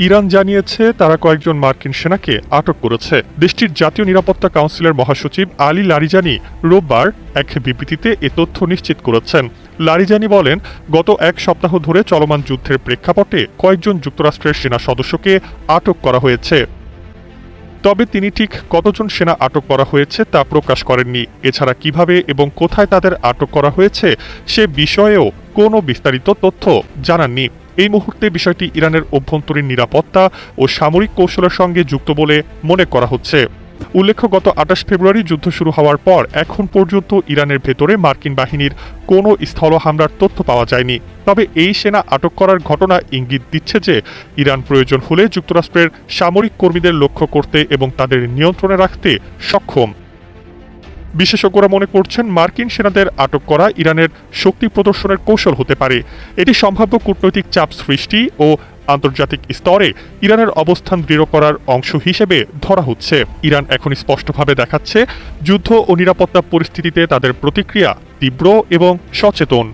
Iran জানিয়েছে তারা কয়েকজন মার্কিন সেনাকে আটক করেছে। দেশটির জাতীয় নিরাপত্তা কাউন্সিলের মহাসচিব আলী লারিজানি রোববার এক বিবৃতিতে এ তথ্য নিশ্চিত করেছেন। লারিজানি বলেন, গত এক সপ্তাহ ধরে চলমান যুদ্ধের প্রেক্ষাপটে কয়েকজন যুক্তরাষ্ট্রের সেনা সদস্যকে আটক করা হয়েছে। তবে তিনি ঠিক কতজন সেনা আটক করা হয়েছে তা প্রকাশ করেননি। এছাড়া কিভাবে এবং কোথায় তাদের আটক করা হয়েছে সে বিষয়েও কোনো বিস্তারিত তথ্য জানাননি। এই মুহূর্তে বিষয়টি ইরানের অভ্যন্তরীণ নিরাপত্তা ও সামরিক কৌশলের সঙ্গে যুক্ত বলে মনে করা হচ্ছে। উল্লেখ্য, গত ২৮ ফেব্রুয়ারি যুদ্ধ শুরু হওয়ার পর এখন পর্যন্ত ইরানের ভেতরে মার্কিন বাহিনীর কোনো স্থল হামলার তথ্য পাওয়া যায়নি। তবে এই সেনা আটক করার ঘটনা ইঙ্গিত দিচ্ছে যে ইরান প্রয়োজন হলে যুক্তরাষ্ট্রের সামরিক কর্মীদের লক্ষ্য করতে এবং তাদের নিয়ন্ত্রণে রাখতে সক্ষম। বিশেষজ্ঞরা মনে করছেন, মার্কিন সেনাদের আটক করা ইরানের শক্তি প্রদর্শনের কৌশল হতে পারে। এটি সম্ভাব্য কূটনৈতিক চাপ সৃষ্টি ও আন্তর্জাতিক স্তরে ইরানের অবস্থান দৃঢ় করার অংশ হিসেবে ধরা হচ্ছে। ইরান এখন স্পষ্টভাবে দেখাচ্ছে যুদ্ধ ও নিরাপত্তা পরিস্থিতিতে তাদের প্রতিক্রিয়া তীব্র এবং সচেতন।